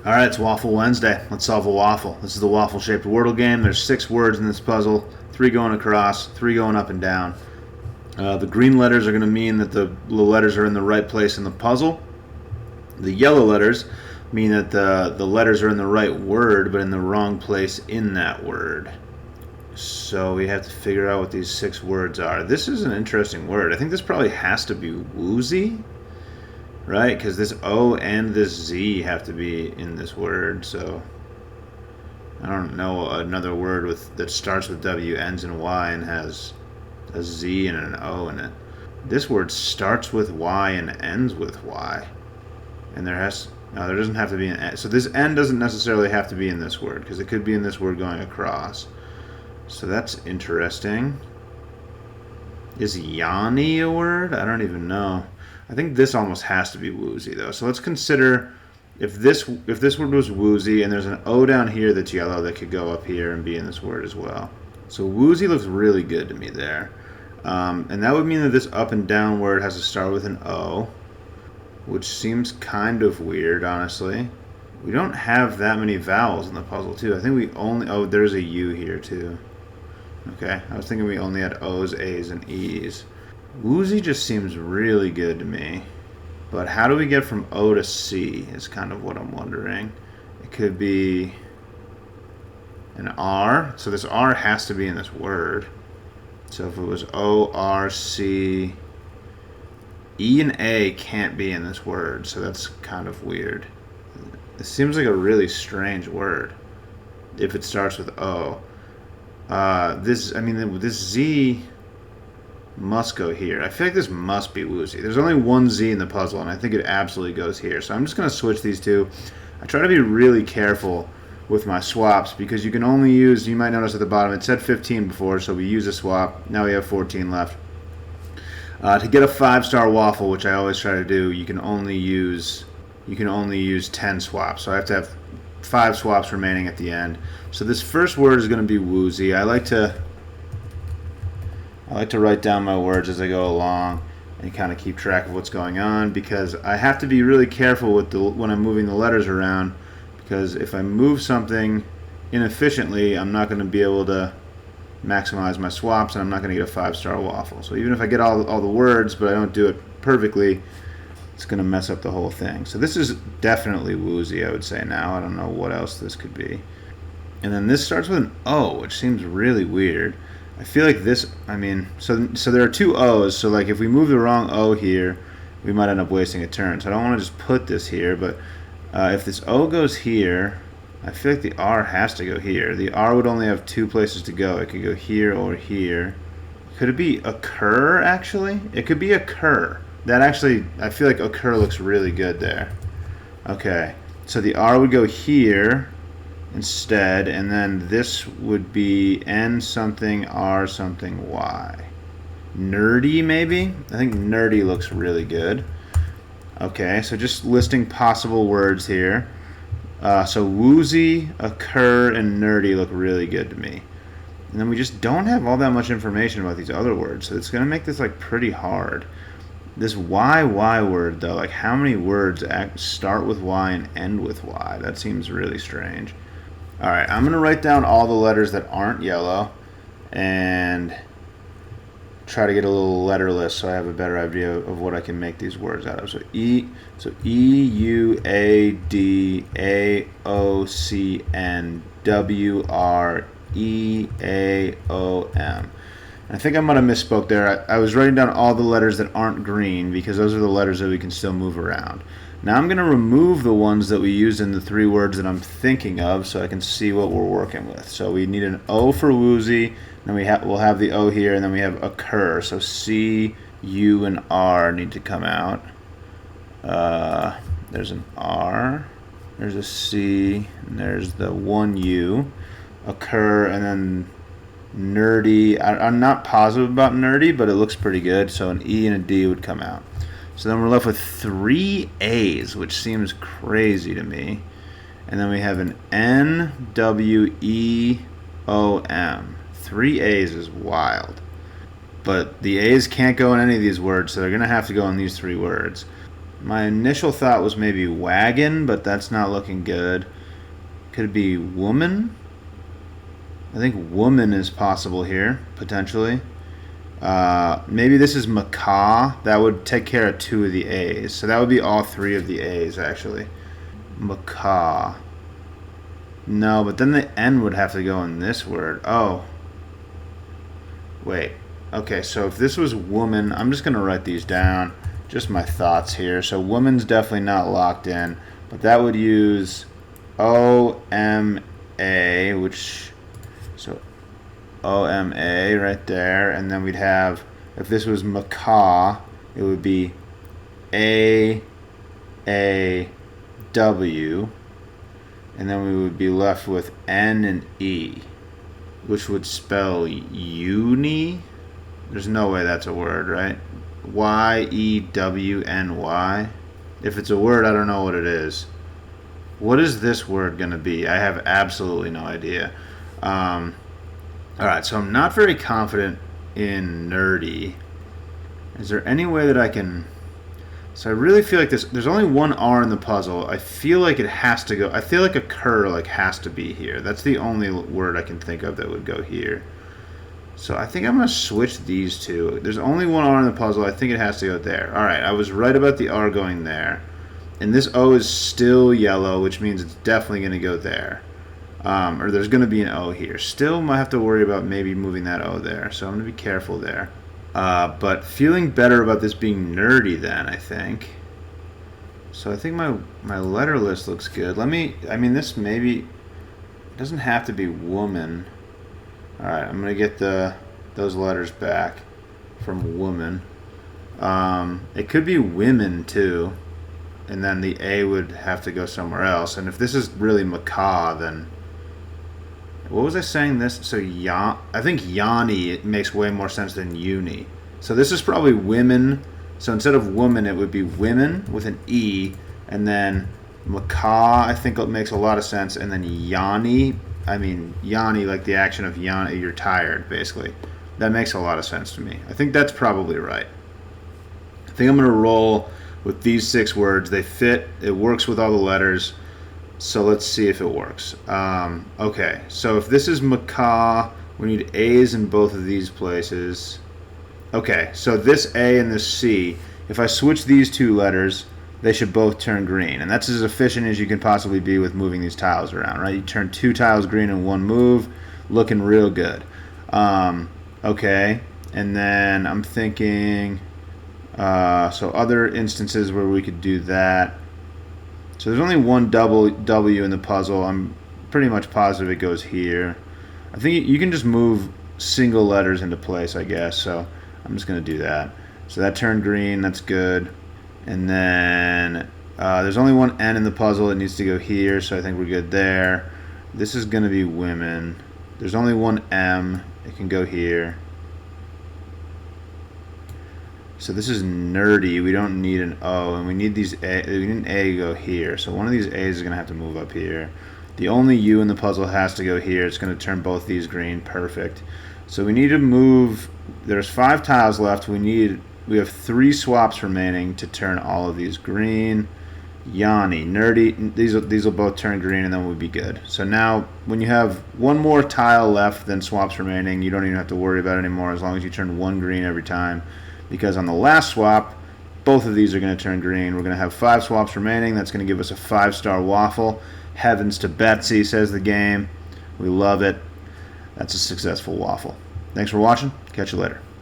All right, it's Waffle Wednesday. Let's solve a waffle. This is the waffle-shaped wordle game. There's 6 words in this puzzle, 3 going across, 3 going up and down. The green letters are going to mean that the letters are in the right place in the puzzle. The yellow letters mean that the letters are in the right word, but in the wrong place in that word. So we have to figure out what these 6 words are. This is an interesting word. I think this probably has to be woozy. Right, because this O and this Z have to be in this word, so I don't know another word that starts with W, ends in Y, and has a Z and an O in it. This word starts with Y and ends with Y, and there doesn't have to be an N. So this N doesn't necessarily have to be in this word, because it could be in this word going across. So that's interesting. Is Yanni a word? I don't even know. I think this almost has to be woozy though. So let's consider if this word was woozy and there's an O down here that's yellow that could go up here and be in this word as well. So woozy looks really good to me there. And that would mean that this up and down word has to start with an O, which seems kind of weird, honestly. We don't have that many vowels in the puzzle too. I think we only, oh, there's a U here too. Okay, I was thinking we only had O's, A's, and E's. Woozy just seems really good to me. But how do we get from O to C is kind of what I'm wondering. It could be an R. So this R has to be in this word. So if it was O, R, C, E and A can't be in this word. So that's kind of weird. It seems like a really strange word if it starts with O. This Z must go here. I feel like this must be woozy. There's only one Z in the puzzle, and I think it absolutely goes here. So I'm just going to switch these two. I try to be really careful with my swaps because you can only use, you might notice at the bottom, it said 15 before, so we use a swap. Now we have 14 left. To get a 5-star waffle, which I always try to do, you can only use 10 swaps. So I have to have 5 swaps remaining at the end. So this first word is going to be woozy. I like to write down my words as I go along and kind of keep track of what's going on because I have to be really careful with when I'm moving the letters around because if I move something inefficiently, I'm not going to be able to maximize my swaps and I'm not going to get a 5-star waffle. So even if I get all the words but I don't do it perfectly, it's going to mess up the whole thing. So this is definitely woozy, I would say now. I don't know what else this could be. And then this starts with an O, which seems really weird. I feel like this, so there are 2 O's, so like if we move the wrong O here, we might end up wasting a turn. So I don't want to just put this here, but if this O goes here, I feel like the R has to go here. The R would only have 2 places to go. It could go here or here. Could it be occur, actually? It could be occur. That actually, I feel like occur looks really good there. Okay, so the R would go here instead, and then this would be N something, R something, Y. Nerdy, maybe? I think nerdy looks really good. Okay, so just listing possible words here. So woozy, occur, and nerdy look really good to me. And then we just don't have all that much information about these other words, so it's going to make this like pretty hard. This Y word, though, like how many words start with Y and end with Y? That seems really strange. Alright, I'm going to write down all the letters that aren't yellow and try to get a little letter list so I have a better idea of what I can make these words out of. So E, U, A, D, A, O, C, N, W, R, E, A, O, M. I think I might have misspoke there. I was writing down all the letters that aren't green because those are the letters that we can still move around. Now I'm going to remove the ones that we used in the 3 words that I'm thinking of so I can see what we're working with. So we need an O for woozy, then we'll have the O here, and then we have occur. So C, U, and R need to come out. There's an R, there's a C, and there's the 1 U. Occur, and then nerdy. I'm not positive about nerdy, but it looks pretty good. So an E and a D would come out. So then we're left with 3 A's, which seems crazy to me. And then we have an N, W, E, O, M. 3 A's is wild. But the A's can't go in any of these words, so they're going to have to go in these 3 words. My initial thought was maybe wagon, but that's not looking good. Could it be woman? I think woman is possible here, potentially. Maybe this is macaw. That would take care of 2 of the A's. So that would be all 3 of the A's, actually. Macaw. No, but then the N would have to go in this word. Oh. Wait. Okay, so if this was woman, I'm just going to write these down. Just my thoughts here. So woman's definitely not locked in. But that would use O-M-A, which... So O-M-A right there. And then we'd have... If this was macaw, it would be A-A-W. And then we would be left with N and E, which would spell uni. There's no way that's a word, right? Y-E-W-N-Y. If it's a word, I don't know what it is. What is this word going to be? I have absolutely no idea. All right, so I'm not very confident in nerdy. Is there any way that I can... So I really feel like there's only one R in the puzzle. I feel like it has to go... I feel like a cur has to be here. That's the only word I can think of that would go here. So I think I'm going to switch these two. There's only one R in the puzzle. I think it has to go there. All right, I was right about the R going there. And this O is still yellow, which means it's definitely going to go there. Or there's going to be an O here. Still might have to worry about maybe moving that O there. So I'm going to be careful there. But feeling better about this being nerdy then, I think. So I think my letter list looks good. This maybe... It doesn't have to be woman. Alright, I'm going to get those letters back from woman. It could be women too. And then the A would have to go somewhere else. And if this is really macaw, then... What was I saying this? So, I think Yanni, it makes way more sense than uni. So this is probably women. So instead of woman, it would be women with an E. And then macaw, I think it makes a lot of sense. And then Yanni, like the action of Yanni, you're tired, basically. That makes a lot of sense to me. I think that's probably right. I think I'm going to roll with these 6 words. They fit. It works with all the letters. So let's see if it works. Okay, so if this is macaw, we need A's in both of these places. Okay, so this A and this C, if I switch these 2 letters, they should both turn green. And that's as efficient as you can possibly be with moving these tiles around, right? You turn 2 tiles green in one move, looking real good. Okay, and then I'm thinking, so other instances where we could do that. So there's only one W in the puzzle. I'm pretty much positive it goes here. I think you can just move single letters into place, I guess. So I'm just going to do that. So that turned green. That's good. And then there's only one N in the puzzle. It needs to go here, so I think we're good there. This is going to be women. There's only one M. It can go here. So this is nerdy. We don't need an O, and we need these A. We need an A to go here. So one of these A's is going to have to move up here. The only U in the puzzle has to go here. It's going to turn both these green. Perfect. So we need to move. There's 5 tiles left. We have 3 swaps remaining to turn all of these green. Yanni, nerdy. These will both turn green, and then we'll be good. So now, when you have one more tile left than swaps remaining, you don't even have to worry about it anymore as long as you turn 1 green every time. Because on the last swap, both of these are going to turn green. We're going to have 5 swaps remaining. That's going to give us a 5-star waffle. Heavens to Betsy, says the game. We love it. That's a successful waffle. Thanks for watching. Catch you later.